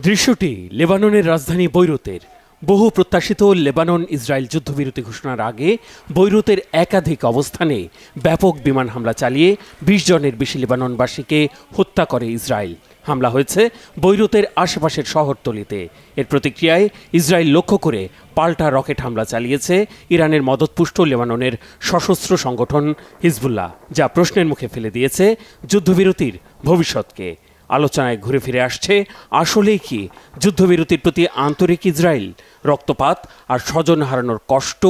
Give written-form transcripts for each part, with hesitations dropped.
দৃশ্যটি লেবাননের রাজধানী বৈরুতের। বহু প্রত্যাশিত লেবানন ইসরায়েল যুদ্ধবিরতি ঘোষণার আগে বৈরুতের একাধিক অবস্থানে ব্যাপক বিমান হামলা চালিয়ে ২০ জনের বেশি লেবাননবাসীকে হত্যা করে ইসরায়েল। হামলা হয়েছে বৈরুতের আশেপাশের শহরতলিতে। এর প্রতিক্রিয়ায় ইসরায়েল লক্ষ্য করে পাল্টা রকেট হামলা চালিয়েছে ইরানের মদতপুষ্ট লেবাননের সশস্ত্র সংগঠন হিজবুল্লাহ, যা প্রশ্নের মুখে ফেলে দিয়েছে যুদ্ধবিরতির ভবিষ্যৎকে। আলোচনায় ঘুরে ফিরে আসছে, আসলেই কি যুদ্ধবিরতির প্রতি আন্তরিক ইসরায়েল রক্তপাত আর স্বজন হারানোর কষ্ট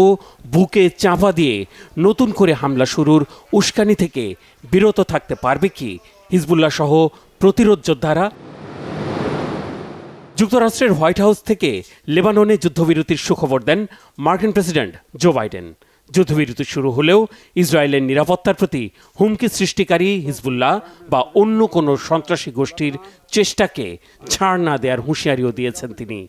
বুকে চাপা দিয়ে নতুন করে হামলা শুরুর উস্কানি থেকে বিরত থাকতে পারবে কি হিজবুল্লাহ সহ প্রতিরোধ যোদ্ধারা? যুক্তরাষ্ট্রের হোয়াইট হাউস থেকে লেবাননে যুদ্ধবিরতির সুখবর দেন মার্কিন প্রেসিডেন্ট জো বাইডেন। যুদ্ধবিরতি শুরু হলেও ইসরায়েলের নিরাপত্তার প্রতি হুমকি সৃষ্টিকারী হিজবুল্লাহ বা অন্য কোনো সন্ত্রাসী গোষ্ঠীর চেষ্টাকে ছাড় না দেওয়ার হুঁশিয়ারিও দিয়েছেন তিনি।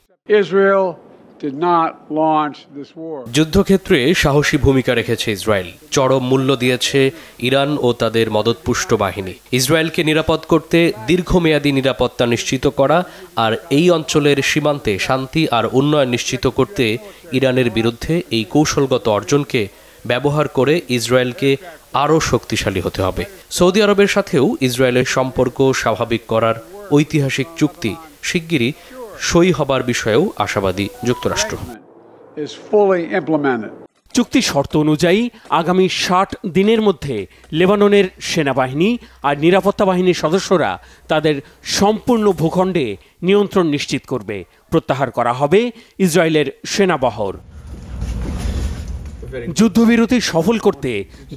যুদ্ধক্ষেত্রে সাহসী ভূমিকা রেখেছে ইসরায়েল। চরম মূল্য দিয়েছে ইরান ও তাদের মদতপুষ্ট বাহিনী। ইসরায়েলকে নিরাপদ করতে দীর্ঘমেয়াদী নিরাপত্তা নিশ্চিত করা আর এই অঞ্চলের সীমান্তে শান্তি আর উন্নয়ন নিশ্চিত করতে ইরানের বিরুদ্ধে এই কৌশলগত অর্জনকে ব্যবহার করে ইসরায়েলকে আরও শক্তিশালী হতে হবে। সৌদি আরবের সাথেও ইসরায়েলের সম্পর্ক স্বাভাবিক করার ঐতিহাসিক চুক্তি শিগগিরই সই হবার বিষয়েও আশাবাদী যুক্তরাষ্ট্র। চুক্তি শর্ত অনুযায়ী আগামী ৬০ দিনের মধ্যে লেবাননের সেনাবাহিনী আর নিরাপত্তা বাহিনীর সদস্যরা তাদের সম্পূর্ণ ভূখণ্ডে নিয়ন্ত্রণ নিশ্চিত করবে। প্রত্যাহার করা হবে ইসরায়েলের সেনাবহর। যুদ্ধবিরতি সফল করতে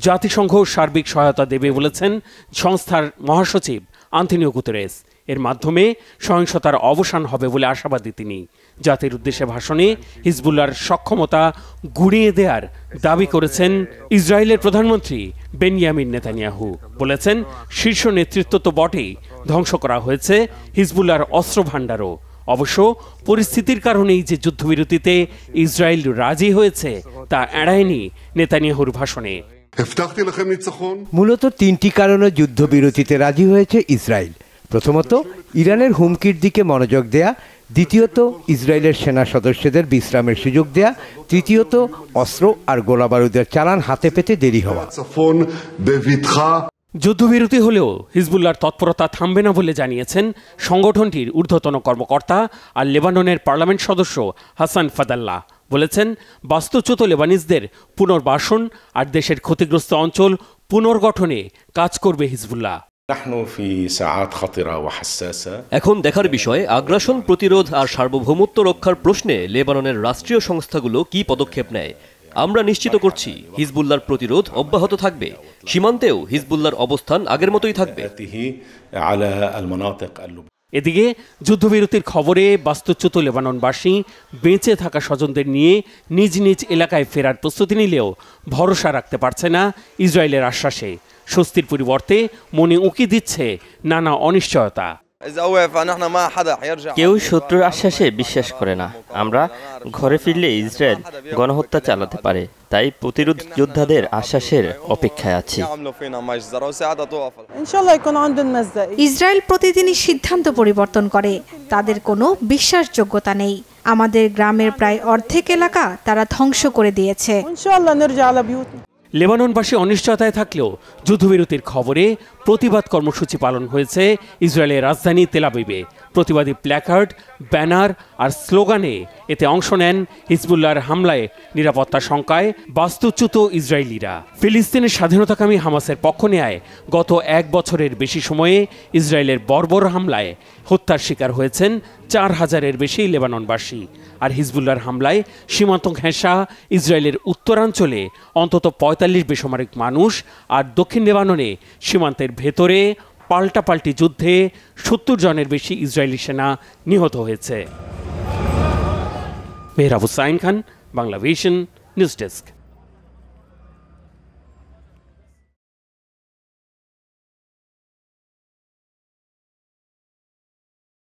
জাতিসংঘ সার্বিক সহায়তা দেবে বলেছেন সংস্থার মহাসচিব আন্তোনিও গুতেরেস। এর মাধ্যমে সহিংসতার অবসান হবে বলে আশাবাদী তিনি। জাতির উদ্দেশ্যে ভাষণে হিজবুল্লাহর সক্ষমতা গুঁড়িয়ে দেওয়ার দাবি করেছেন ইসরায়েলের প্রধানমন্ত্রী বেনিয়ামিন নেতানিয়াহু। বলেছেন, শীর্ষ নেতৃত্ব তো বটেই, ধ্বংস করা হয়েছে হিজবুল্লাহর অস্ত্র ভাণ্ডারও। অবশ্য পরিস্থিতির কারণেই যে যুদ্ধবিরতিতে ইসরায়েল রাজি হয়েছে তা এড়ায়নি নেতানিয়াহুর ভাষণে। মূলত ৩টি কারণে যুদ্ধবিরতিতে রাজি হয়েছে ইসরায়েল। প্রথমত, ইরানের হুমকির দিকে মনোযোগ দেয়া। দ্বিতীয়ত, ইসরায়েলের সেনা সদস্যদের বিশ্রামের সুযোগ দেয়া। তৃতীয়ত, অস্ত্র আর গোলাবারুদের চালান হাতে পেতে দেরি হওয়া। যুদ্ধবিরতি হলেও হিজবুল্লাহর তৎপরতা থামবে না বলে জানিয়েছেন সংগঠনটির ঊর্ধ্বতন কর্মকর্তা আর লেবাননের পার্লামেন্ট সদস্য হাসান ফাদাল্লাহ। বলেছেন, বাস্তুচ্যুত লেবানিজদের পুনর্বাসন আর দেশের ক্ষতিগ্রস্ত অঞ্চল পুনর্গঠনে কাজ করবে হিজবুল্লাহ। এখন দেখার বিষয়, আগ্রাসন প্রতিরোধ আর সার্বভৌমত্ব রক্ষার প্রশ্নে লেবাননের রাষ্ট্রীয় সংস্থাগুলো কি পদক্ষেপ নেয়। আমরা নিশ্চিত করছি হিজবুল্লাহর প্রতিরোধ অব্যাহত থাকবে। সীমান্তেও হিজবুল্লাহর অবস্থান আগের মতোই থাকবে। এদিকে যুদ্ধবিরতির খবরে বাস্তুচ্যুত লেবাননবাসী বেঁচে থাকা স্বজনদের নিয়ে নিজ নিজ এলাকায় ফেরার প্রস্তুতি নিলেও ভরসা রাখতে পারছে না ইসরায়েলের আশ্বাসে। স্বস্তির পরিবর্তে মনে উঁকি দিচ্ছে নানা অনিশ্চয়তা। কেউ শত্রুর আশ্বাসে বিশ্বাস করে না। আমরা ঘরে ফিরলে ইসরায়েল গণহত্যা চালাতে পারে, তাই প্রতিরোধ যোদ্ধাদের আশ্বাসের অপেক্ষায় আছি। ইসরায়েল প্রতিদিনই সিদ্ধান্ত পরিবর্তন করে, তাদের কোনো বিশ্বাসযোগ্যতা নেই। আমাদের গ্রামের প্রায় অর্ধেক এলাকা তারা ধ্বংস করে দিয়েছে। লেবাননবাসী অনিশ্চয়তায় থাকলেও যুদ্ধবিরতির খবরে প্রতিবাদ কর্মসূচি পালন হয়েছে ইসরায়েলের রাজধানী তেল আবিবে। প্রতিবাদী প্ল্যাকার্ড, ব্যানার আর স্লোগানে এতে অংশ নেন হিজবুল্লাহর হামলায় নিরাপত্তা শঙ্কায় বাস্তুচ্যুত ইসরায়েলিরা। ফিলিস্তিনের স্বাধীনতাকামী হামাসের পক্ষ নেয় গত ১ বছরের বেশি সময়ে ইসরায়েলের বর্বর হামলায় হত্যার শিকার হয়েছেন ৪,০০০-এর বেশি লেবাননবাসী। আর হিজবুল্লাহর হামলায় সীমান্ত ঘেঁষা ইসরায়েলের উত্তরাঞ্চলে অন্তত ৪৫ বেসামরিক মানুষ আর দক্ষিণ লেবাননে সীমান্তের ভেতরে পাল্টাপাল্টি যুদ্ধে ৭০ জনের বেশি ইসরায়েলি সেনা নিহত হয়েছে। Mehrab Hussain Khan, Bangla vision, news desk.